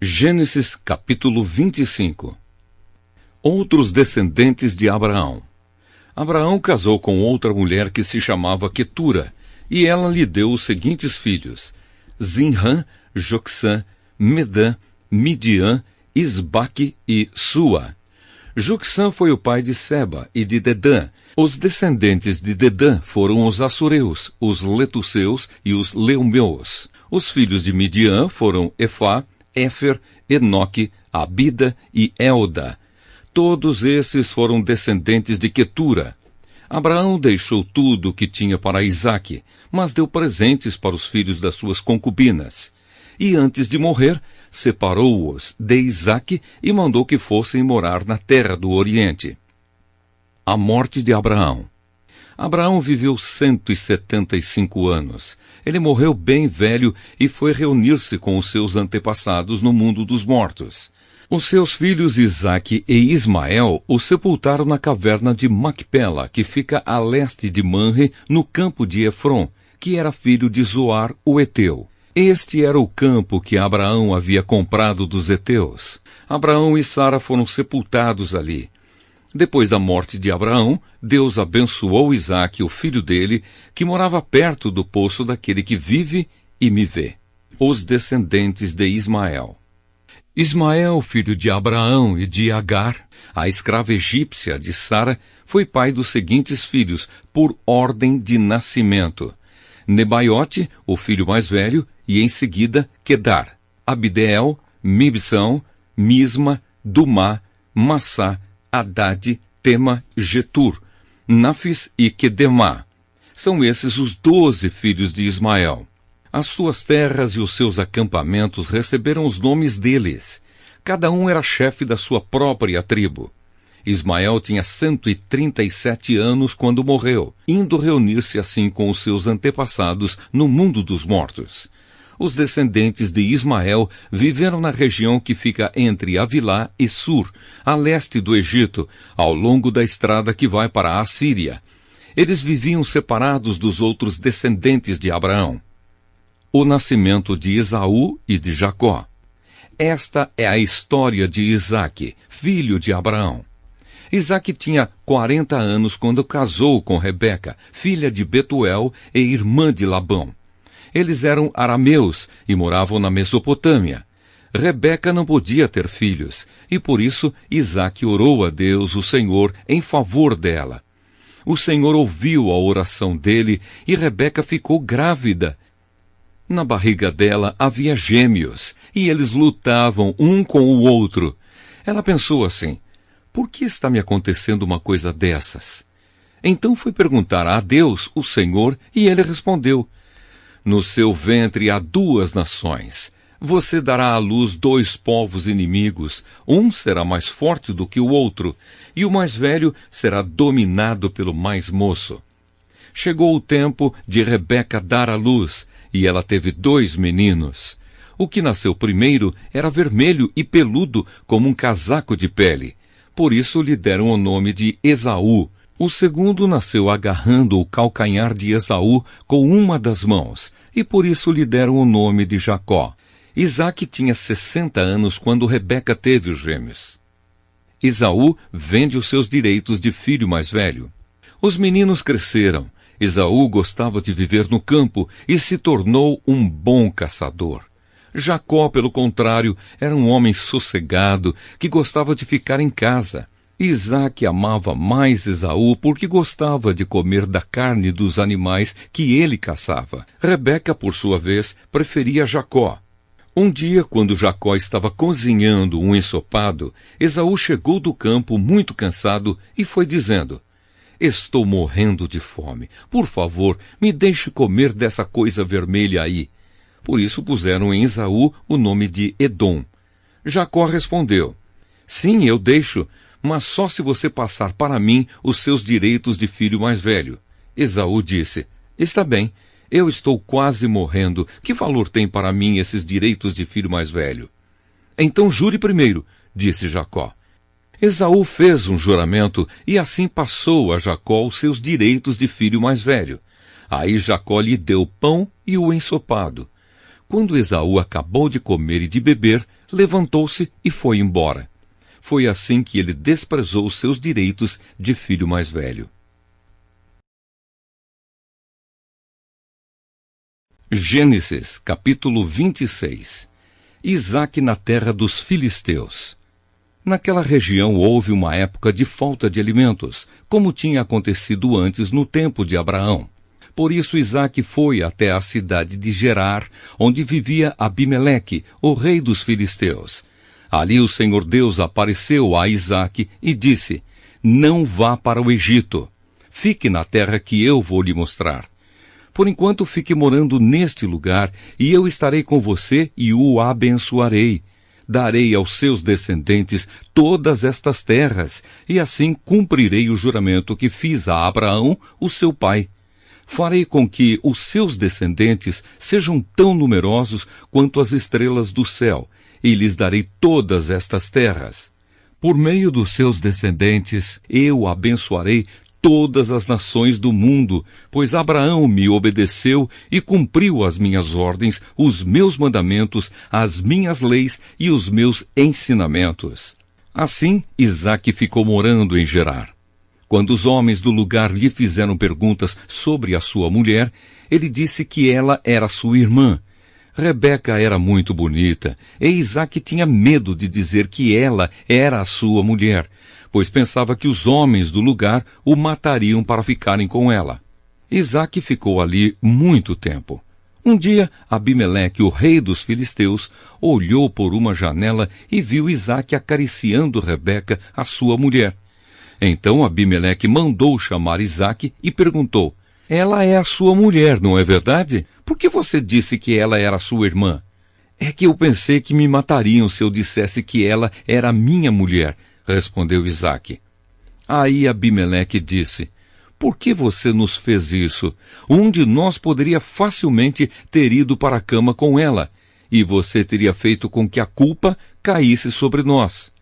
Gênesis capítulo 25. Outros descendentes de Abraão. Abraão casou com outra mulher que se chamava Quetura, e ela lhe deu os seguintes filhos: Zinrã, Jocsã, Medã, Midian, Isbaque e Sua. Jocsã foi o pai de Seba e de Dedã. Os descendentes de Dedã foram os assureus, os letuseus e os leumeus. Os filhos de Midian foram Efá, Éfer, Enoque, Abida e Elda. Todos esses foram descendentes de Quetura. Abraão deixou tudo o que tinha para Isaque, mas deu presentes para os filhos das suas concubinas. E antes de morrer, separou-os de Isaque e mandou que fossem morar na terra do Oriente. A morte de Abraão. Abraão viveu 175 anos. Ele morreu bem velho e foi reunir-se com os seus antepassados no mundo dos mortos. Os seus filhos Isaque e Ismael o sepultaram na caverna de Macpela, que fica a leste de Manre, no campo de Efron, que era filho de Zoar, o Eteu. Este era o campo que Abraão havia comprado dos heteus. Abraão e Sara foram sepultados ali. Depois da morte de Abraão, Deus abençoou Isaque, o filho dele, que morava perto do poço daquele que vive e me vê. Os descendentes de Ismael. Ismael, filho de Abraão e de Agar, a escrava egípcia de Sara, foi pai dos seguintes filhos, por ordem de nascimento: Nebaiote, o filho mais velho, e em seguida Quedar, Abdeel, Mibsão, Misma, Dumá, Massá, Haddad, Tema, Getur, Nafis e Quedemá. São esses os 12 filhos de Ismael. As suas terras e os seus acampamentos receberam os nomes deles. Cada um era chefe da sua própria tribo. Ismael tinha 137 anos quando morreu, indo reunir-se assim com os seus antepassados no mundo dos mortos. Os descendentes de Ismael viveram na região que fica entre Avilá e Sur, a leste do Egito, ao longo da estrada que vai para a Assíria. Eles viviam separados dos outros descendentes de Abraão. O nascimento de Esaú e de Jacó. Esta é a história de Isaque, filho de Abraão. Isaque tinha 40 anos quando casou com Rebeca, filha de Betuel e irmã de Labão. Eles eram arameus e moravam na Mesopotâmia. Rebeca não podia ter filhos, e por isso Isaque orou a Deus, o Senhor, em favor dela. O Senhor ouviu a oração dele e Rebeca ficou grávida. Na barriga dela havia gêmeos, e eles lutavam um com o outro. Ela pensou assim: por que está me acontecendo uma coisa dessas? Então foi perguntar a Deus, o Senhor, e ele respondeu: no seu ventre há 2 nações. Você dará à luz 2 povos inimigos. Um será mais forte do que o outro, e o mais velho será dominado pelo mais moço. Chegou o tempo de Rebeca dar à luz, e ela teve 2 meninos. O que nasceu primeiro era vermelho e peludo como um casaco de pele. Por isso lhe deram o nome de Esaú. O segundo nasceu agarrando o calcanhar de Esaú com uma das mãos, e por isso lhe deram o nome de Jacó. Isaque tinha 60 anos quando Rebeca teve os gêmeos. Esaú vende os seus direitos de filho mais velho. Os meninos cresceram. Esaú gostava de viver no campo e se tornou um bom caçador. Jacó, pelo contrário, era um homem sossegado que gostava de ficar em casa. Isaque amava mais Esaú porque gostava de comer da carne dos animais que ele caçava. Rebeca, por sua vez, preferia Jacó. Um dia, quando Jacó estava cozinhando um ensopado, Esaú chegou do campo muito cansado e foi dizendo: estou morrendo de fome. Por favor, me deixe comer dessa coisa vermelha aí. Por isso puseram em Esaú o nome de Edom. Jacó respondeu: sim, eu deixo, mas só se você passar para mim os seus direitos de filho mais velho. Esaú disse: está bem, eu estou quase morrendo. Que valor tem para mim esses direitos de filho mais velho? Então jure primeiro, disse Jacó. Esaú fez um juramento e assim passou a Jacó os seus direitos de filho mais velho. Aí Jacó lhe deu pão e o ensopado. Quando Esaú acabou de comer e de beber, levantou-se e foi embora. Foi assim que ele desprezou seus direitos de filho mais velho. Gênesis, capítulo 26. Isaque na terra dos filisteus. Naquela região houve uma época de falta de alimentos, como tinha acontecido antes no tempo de Abraão. Por isso Isaque foi até a cidade de Gerar, onde vivia Abimeleque, o rei dos filisteus. Ali o Senhor Deus apareceu a Isaque e disse: Não vá para o Egito. Fique na terra que eu vou lhe mostrar. Por enquanto fique morando neste lugar, e eu estarei com você e o abençoarei. Darei aos seus descendentes todas estas terras, e assim cumprirei o juramento que fiz a Abraão, o seu pai. Farei com que os seus descendentes sejam tão numerosos quanto as estrelas do céu, e lhes darei todas estas terras. Por meio dos seus descendentes, eu abençoarei todas as nações do mundo, pois Abraão me obedeceu e cumpriu as minhas ordens, os meus mandamentos, as minhas leis e os meus ensinamentos. Assim, Isaque ficou morando em Gerar. Quando os homens do lugar lhe fizeram perguntas sobre a sua mulher, ele disse que ela era sua irmã. Rebeca era muito bonita, e Isaque tinha medo de dizer que ela era a sua mulher, pois pensava que os homens do lugar o matariam para ficarem com ela. Isaque ficou ali muito tempo. Um dia, Abimeleque, o rei dos filisteus, olhou por uma janela e viu Isaque acariciando Rebeca, a sua mulher. Então Abimeleque mandou chamar Isaque e perguntou: Ela é a sua mulher, não é verdade? Por que você disse que ela era sua irmã? É que eu pensei que me matariam se eu dissesse que ela era minha mulher, respondeu Isaque. Aí Abimeleque disse: Por que você nos fez isso? Um de nós poderia facilmente ter ido para a cama com ela, e você teria feito com que a culpa caísse sobre nós.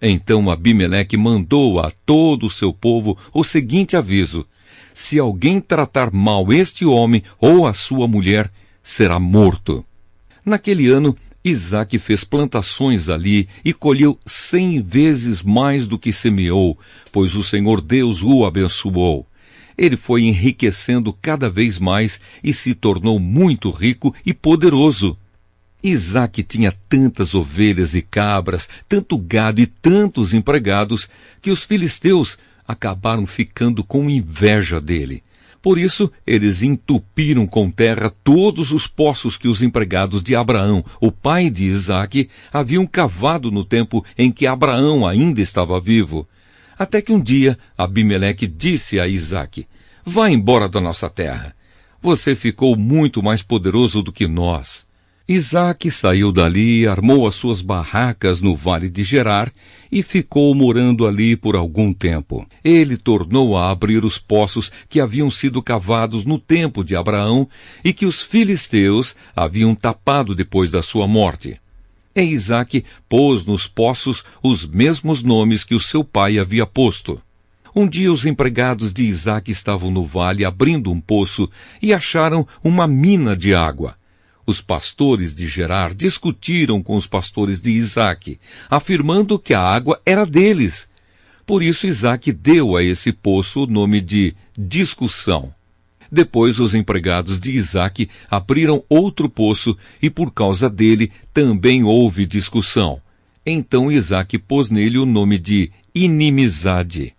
Então Abimeleque mandou a todo o seu povo o seguinte aviso: Se alguém tratar mal este homem ou a sua mulher, será morto. Naquele ano, Isaque fez plantações ali e colheu 100 vezes mais do que semeou, pois o Senhor Deus o abençoou. Ele foi enriquecendo cada vez mais e se tornou muito rico e poderoso. Isaque tinha tantas ovelhas e cabras, tanto gado e tantos empregados, que os filisteus acabaram ficando com inveja dele. Por isso, eles entupiram com terra todos os poços que os empregados de Abraão, o pai de Isaque, haviam cavado no tempo em que Abraão ainda estava vivo. Até que um dia, Abimeleque disse a Isaque: Vá embora da nossa terra. Você ficou muito mais poderoso do que nós. Isaque saiu dali, armou as suas barracas no vale de Gerar e ficou morando ali por algum tempo. Ele tornou a abrir os poços que haviam sido cavados no tempo de Abraão e que os filisteus haviam tapado depois da sua morte. E Isaque pôs nos poços os mesmos nomes que o seu pai havia posto. Um dia os empregados de Isaque estavam no vale abrindo um poço e acharam uma mina de água. Os pastores de Gerar discutiram com os pastores de Isaque, afirmando que a água era deles. Por isso Isaque deu a esse poço o nome de discussão. Depois os empregados de Isaque abriram outro poço e por causa dele também houve discussão. Então Isaque pôs nele o nome de inimizade.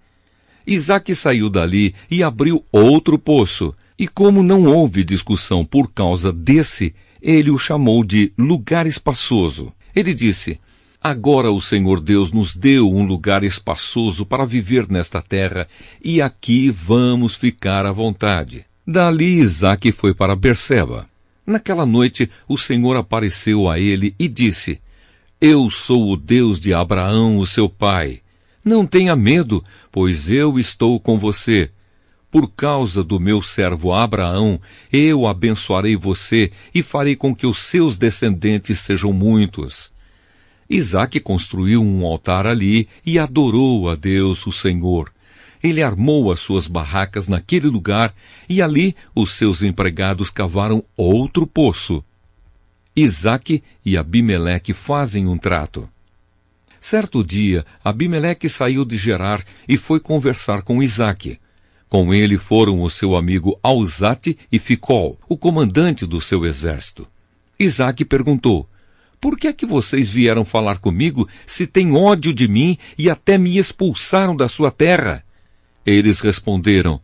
Isaque saiu dali e abriu outro poço, e como não houve discussão por causa desse, ele o chamou de lugar espaçoso. Ele disse: Agora o Senhor Deus nos deu um lugar espaçoso para viver nesta terra, e aqui vamos ficar à vontade. Dali Isaque foi para Berseba. Naquela noite o Senhor apareceu a ele e disse: Eu sou o Deus de Abraão, o seu pai. Não tenha medo, pois eu estou com você. Por causa do meu servo Abraão, eu abençoarei você e farei com que os seus descendentes sejam muitos. Isaque construiu um altar ali e adorou a Deus, o Senhor. Ele armou as suas barracas naquele lugar e ali os seus empregados cavaram outro poço. Isaque e Abimeleque fazem um trato. Certo dia, Abimeleque saiu de Gerar e foi conversar com Isaque. Com ele foram o seu amigo Alzate e Ficol, o comandante do seu exército. Isaque perguntou: por que é que vocês vieram falar comigo se têm ódio de mim e até me expulsaram da sua terra? Eles responderam: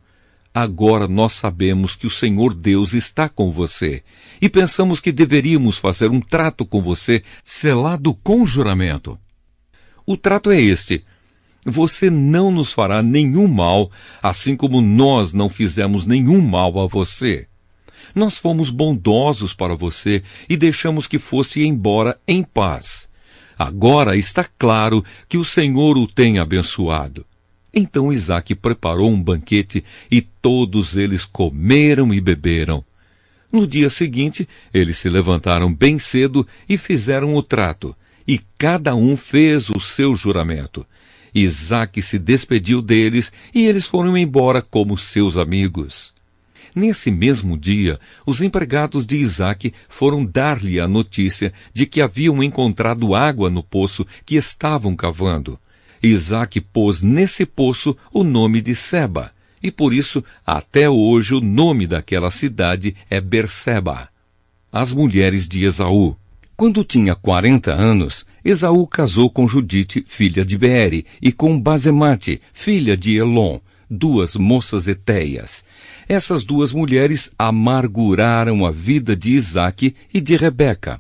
agora nós sabemos que o Senhor Deus está com você e pensamos que deveríamos fazer um trato com você selado com juramento. O trato é este: você não nos fará nenhum mal, assim como nós não fizemos nenhum mal a você. Nós fomos bondosos para você e deixamos que fosse embora em paz. Agora está claro que o Senhor o tem abençoado. Então Isaque preparou um banquete e todos eles comeram e beberam. No dia seguinte, eles se levantaram bem cedo e fizeram o trato, e cada um fez o seu juramento. Isaque se despediu deles e eles foram embora como seus amigos. Nesse mesmo dia, os empregados de Isaque foram dar-lhe a notícia de que haviam encontrado água no poço que estavam cavando. Isaque pôs nesse poço o nome de Seba, e por isso, até hoje, o nome daquela cidade é Berseba. As mulheres de Esaú. Quando tinha 40 anos, Esaú casou com Judite, filha de Beere, e com Basemate, filha de Elon, duas moças etéias. Essas duas mulheres amarguraram a vida de Isaque e de Rebeca.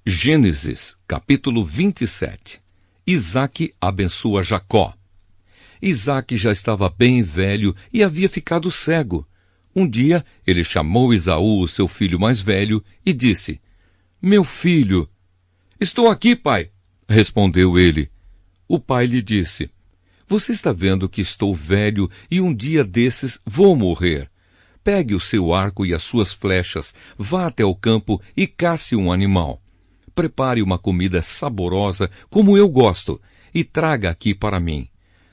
Gênesis, capítulo 27. Isaque abençoa Jacó. Isaque já estava bem velho e havia ficado cego. Um dia, ele chamou Esaú, seu filho mais velho, e disse: meu filho. Estou aqui, pai, respondeu ele. O pai lhe disse: você está vendo que estou velho e um dia desses vou morrer. Pegue o seu arco e as suas flechas, vá até o campo e casse um animal. Prepare uma comida saborosa, como eu gosto, e traga aqui para mim.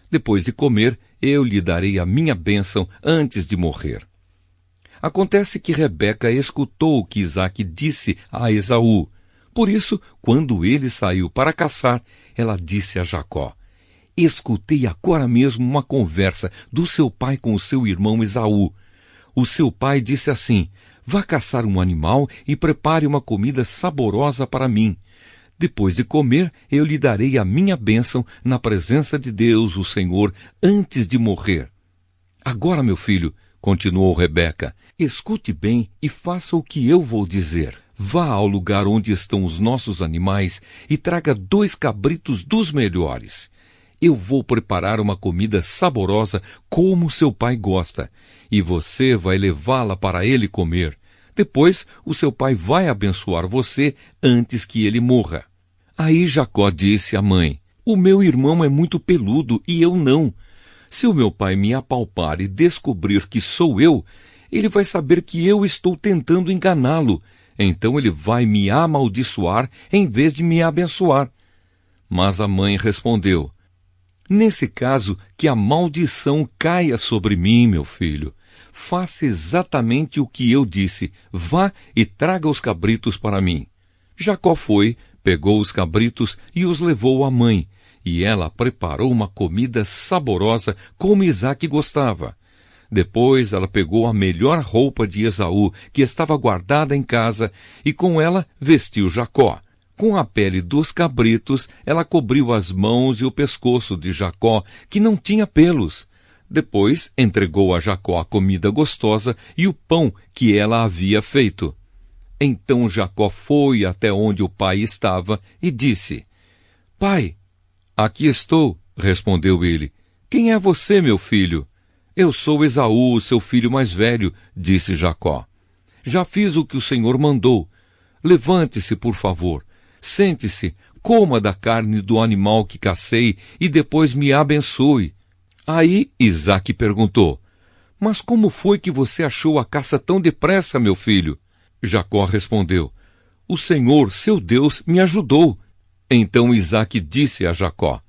Depois de comer, eu lhe darei a minha bênção antes de morrer. Acontece que Rebeca escutou o que Isaque disse a Esaú. Por isso, quando ele saiu para caçar, ela disse a Jacó: escutei agora mesmo uma conversa do seu pai com o seu irmão Esaú. O seu pai disse assim: vá caçar um animal e prepare uma comida saborosa para mim. Depois de comer, eu lhe darei a minha bênção na presença de Deus, o Senhor, antes de morrer. Agora, meu filho, continuou Rebeca, escute bem e faça o que eu vou dizer. Vá ao lugar onde estão os nossos animais e traga 2 cabritos dos melhores. Eu vou preparar uma comida saborosa como seu pai gosta, e você vai levá-la para ele comer. Depois, o seu pai vai abençoar você antes que ele morra. Aí Jacó disse à mãe: o meu irmão é muito peludo e eu não. Se o meu pai me apalpar e descobrir que sou eu, ele vai saber que eu estou tentando enganá-lo. Então ele vai me amaldiçoar em vez de me abençoar. Mas a mãe respondeu: nesse caso, que a maldição caia sobre mim, meu filho. Faça exatamente o que eu disse. Vá e traga os cabritos para mim. Jacó foi, pegou os cabritos e os levou à mãe, e ela preparou uma comida saborosa como Isaque gostava. Depois ela pegou a melhor roupa de Esaú, que estava guardada em casa, e com ela vestiu Jacó. Com a pele dos cabritos, ela cobriu as mãos e o pescoço de Jacó, que não tinha pelos. Depois entregou a Jacó a comida gostosa e o pão que ela havia feito. Então Jacó foi até onde o pai estava e disse: pai, aqui estou, respondeu ele. Quem é você, meu filho? Eu sou Esaú, seu filho mais velho, disse Jacó. Já fiz o que o Senhor mandou. Levante-se, por favor. Sente-se, coma da carne do animal que cacei e depois me abençoe. Aí Isaque perguntou: mas como foi que você achou a caça tão depressa, meu filho? Jacó respondeu: o Senhor, seu Deus, me ajudou. Então Isaque disse a Jacó: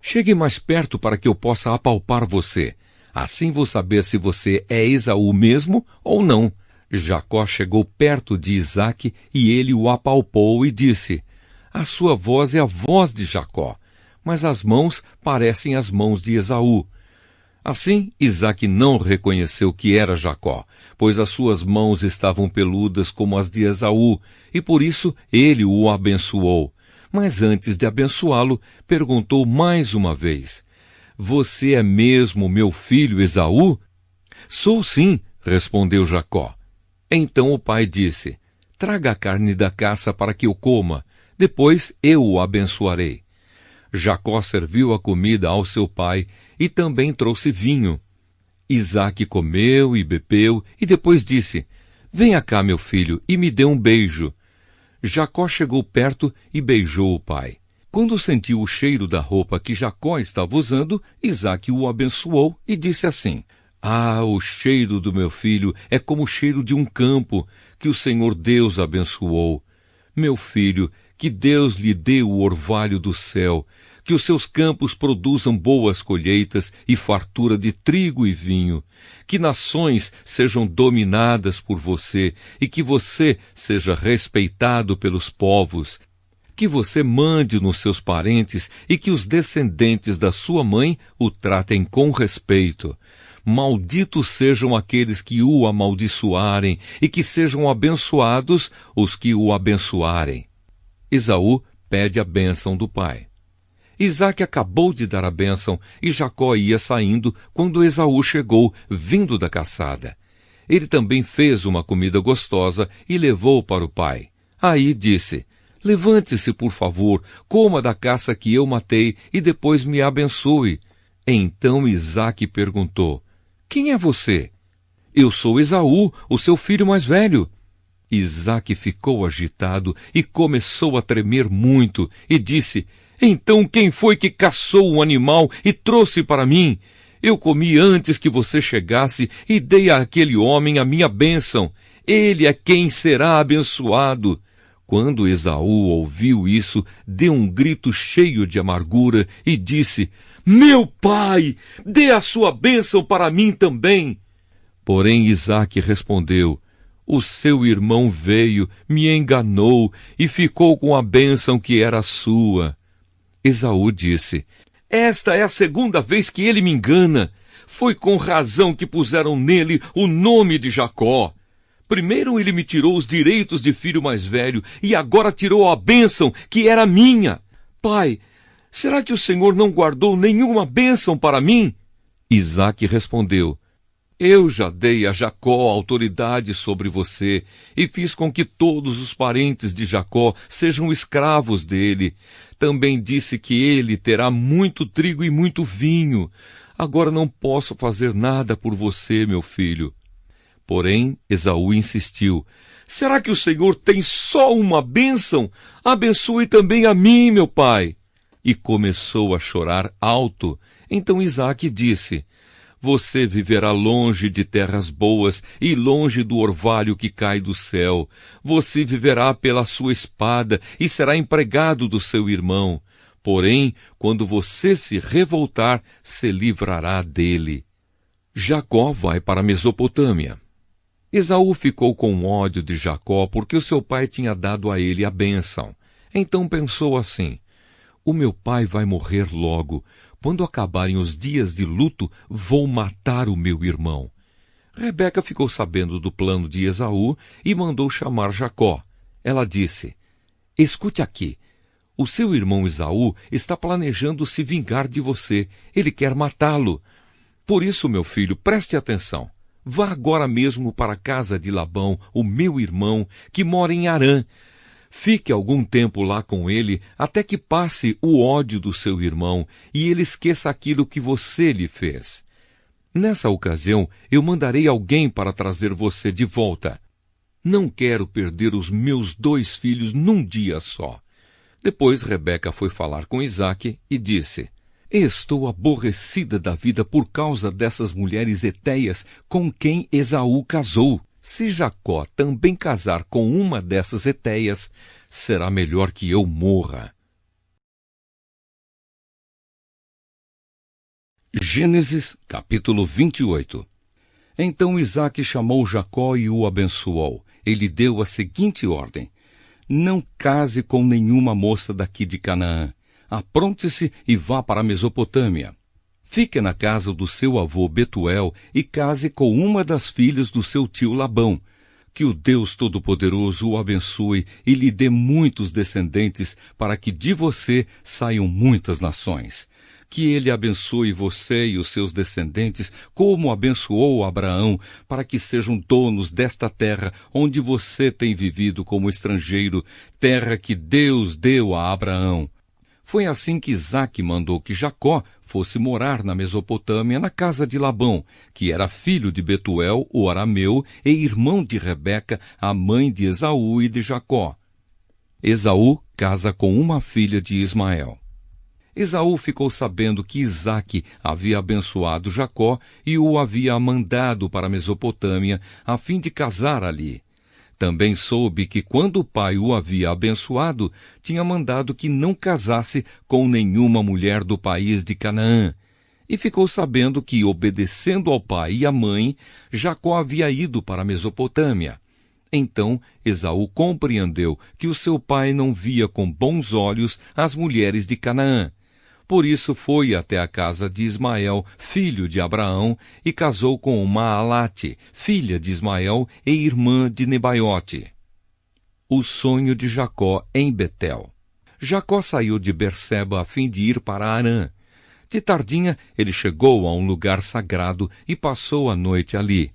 chegue mais perto para que eu possa apalpar você. Assim vou saber se você é Esaú mesmo ou não. Jacó chegou perto de Isaque e ele o apalpou e disse: a sua voz é a voz de Jacó, mas as mãos parecem as mãos de Esaú. Assim, Isaque não reconheceu que era Jacó, pois as suas mãos estavam peludas como as de Esaú, e por isso ele o abençoou. Mas antes de abençoá-lo, perguntou mais uma vez: você é mesmo meu filho Esaú? Sou sim, respondeu Jacó. Então o pai disse: traga a carne da caça para que eu coma, depois eu o abençoarei. Jacó serviu a comida ao seu pai e também trouxe vinho. Isaque comeu e bebeu e depois disse: venha cá, meu filho, e me dê um beijo. Jacó chegou perto e beijou o pai. Quando sentiu o cheiro da roupa que Jacó estava usando, Isaque o abençoou e disse assim: ah, o cheiro do meu filho é como o cheiro de um campo que o Senhor Deus abençoou. Meu filho, que Deus lhe dê o orvalho do céu, que os seus campos produzam boas colheitas e fartura de trigo e vinho, que nações sejam dominadas por você e que você seja respeitado pelos povos, que você mande nos seus parentes e que os descendentes da sua mãe o tratem com respeito. Malditos sejam aqueles que o amaldiçoarem e que sejam abençoados os que o abençoarem. Esaú pede a bênção do pai. Isaque acabou de dar a bênção e Jacó ia saindo quando Esaú chegou, vindo da caçada. Ele também fez uma comida gostosa e levou para o pai. Aí disse: levante-se, por favor, coma da caça que eu matei e depois me abençoe. Então Isaque perguntou: quem é você? Eu sou Esaú, o seu filho mais velho. Isaque ficou agitado e começou a tremer muito e disse: então quem foi que caçou um animal e trouxe para mim? Eu comi antes que você chegasse e dei àquele homem a minha bênção. Ele é quem será abençoado. Quando Esaú ouviu isso, deu um grito cheio de amargura e disse: meu pai, dê a sua bênção para mim também. Porém Isaque respondeu: o seu irmão veio, me enganou e ficou com a bênção que era sua. Esaú disse: esta é a segunda vez que ele me engana. Foi com razão que puseram nele o nome de Jacó. Primeiro ele me tirou os direitos de filho mais velho e agora tirou a bênção que era minha. Pai, será que o Senhor não guardou nenhuma bênção para mim? Isaque respondeu: eu já dei a Jacó autoridade sobre você e fiz com que todos os parentes de Jacó sejam escravos dele. Também disse que ele terá muito trigo e muito vinho. Agora não posso fazer nada por você, meu filho. Porém, Esaú insistiu: será que o Senhor tem só uma bênção? Abençoe também a mim, meu pai. E começou a chorar alto. Então Isaque disse: você viverá longe de terras boas e longe do orvalho que cai do céu. Você viverá pela sua espada e será empregado do seu irmão. Porém, quando você se revoltar, se livrará dele. Jacó vai para a Mesopotâmia. Esaú ficou com ódio de Jacó porque o seu pai tinha dado a ele a bênção. Então pensou assim: o meu pai vai morrer logo. Quando acabarem os dias de luto, vou matar o meu irmão. Rebeca ficou sabendo do plano de Esaú e mandou chamar Jacó. Ela disse: escute aqui. O seu irmão Esaú está planejando se vingar de você. Ele quer matá-lo. Por isso, meu filho, preste atenção. Vá agora mesmo para a casa de Labão, o meu irmão, que mora em Harã. Fique algum tempo lá com ele, até que passe o ódio do seu irmão e ele esqueça aquilo que você lhe fez. Nessa ocasião, eu mandarei alguém para trazer você de volta. Não quero perder os meus 2 filhos num dia só. Depois Rebeca foi falar com Isaque e disse: estou aborrecida da vida por causa dessas mulheres hetéias com quem Esaú casou. Se Jacó também casar com uma dessas hetéias, será melhor que eu morra. Gênesis, capítulo 28. Então Isaque chamou Jacó e o abençoou. Ele deu a seguinte ordem: não case com nenhuma moça daqui de Canaã. Apronte-se e vá para a Mesopotâmia. Fique na casa do seu avô Betuel e case com uma das filhas do seu tio Labão. Que o Deus Todo-Poderoso o abençoe e lhe dê muitos descendentes, para que de você saiam muitas nações. Que ele abençoe você e os seus descendentes, como abençoou Abraão, para que sejam donos desta terra onde você tem vivido como estrangeiro, terra que Deus deu a Abraão. Foi assim que Isaque mandou que Jacó fosse morar na Mesopotâmia, na casa de Labão, que era filho de Betuel, o arameu, e irmão de Rebeca, a mãe de Esaú e de Jacó. Esaú casa com uma filha de Ismael. Esaú ficou sabendo que Isaque havia abençoado Jacó e o havia mandado para a Mesopotâmia, a fim de casar ali. Também soube que quando o pai o havia abençoado, tinha mandado que não casasse com nenhuma mulher do país de Canaã. E ficou sabendo que, obedecendo ao pai e à mãe, Jacó havia ido para a Mesopotâmia. Então Esaú compreendeu que o seu pai não via com bons olhos as mulheres de Canaã. Por isso foi até a casa de Ismael, filho de Abraão, e casou com Maalate, filha de Ismael e irmã de Nebaiote. O sonho de Jacó em Betel. Jacó saiu de Berseba a fim de ir para Harã. De tardinha, ele chegou a um lugar sagrado e passou a noite ali.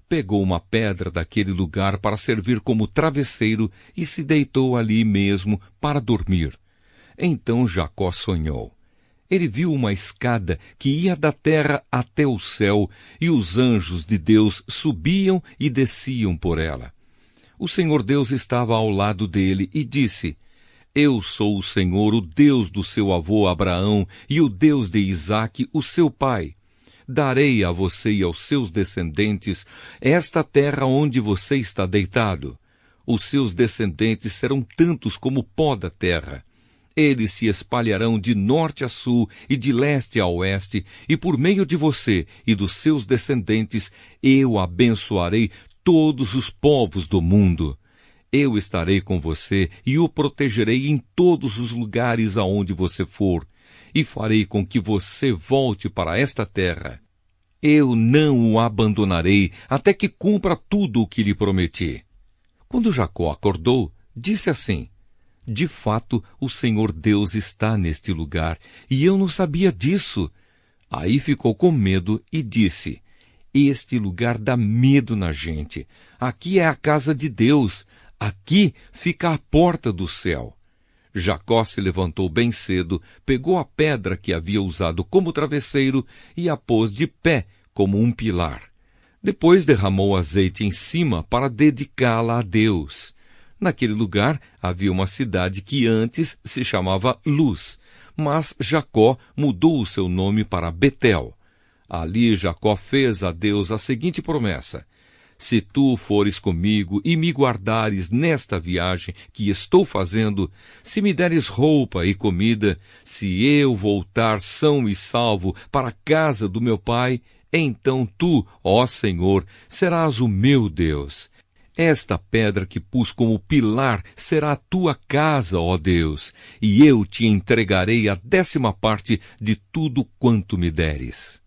Pegou uma pedra daquele lugar para servir como travesseiro e se deitou ali mesmo para dormir. Então Jacó sonhou. Ele viu uma escada que ia da terra até o céu, e os anjos de Deus subiam e desciam por ela. O Senhor Deus estava ao lado dele e disse: Eu sou o Senhor, o Deus do seu avô Abraão e o Deus de Isaque, o seu pai. Darei a você e aos seus descendentes esta terra onde você está deitado. Os seus descendentes serão tantos como o pó da terra. Eles se espalharão de norte a sul e de leste a oeste, e por meio de você e dos seus descendentes eu abençoarei todos os povos do mundo. Eu estarei com você e o protegerei em todos os lugares aonde você for, e farei com que você volte para esta terra. Eu não o abandonarei até que cumpra tudo o que lhe prometi. Quando Jacó acordou, disse assim: De fato, o Senhor Deus está neste lugar, e eu não sabia disso. Aí ficou com medo e disse: Este lugar dá medo na gente. Aqui é a casa de Deus. Aqui fica a porta do céu. Jacó se levantou bem cedo, pegou a pedra que havia usado como travesseiro e a pôs de pé como um pilar. Depois derramou azeite em cima para dedicá-la a Deus. Naquele lugar havia uma cidade que antes se chamava Luz, mas Jacó mudou o seu nome para Betel. Ali Jacó fez a Deus a seguinte promessa: Se tu fores comigo e me guardares nesta viagem que estou fazendo, se me deres roupa e comida, se eu voltar são e salvo para a casa do meu pai, então tu, ó Senhor, serás o meu Deus. Esta pedra que pus como pilar será a tua casa, ó Deus, e eu te entregarei a 10ª parte de tudo quanto me deres.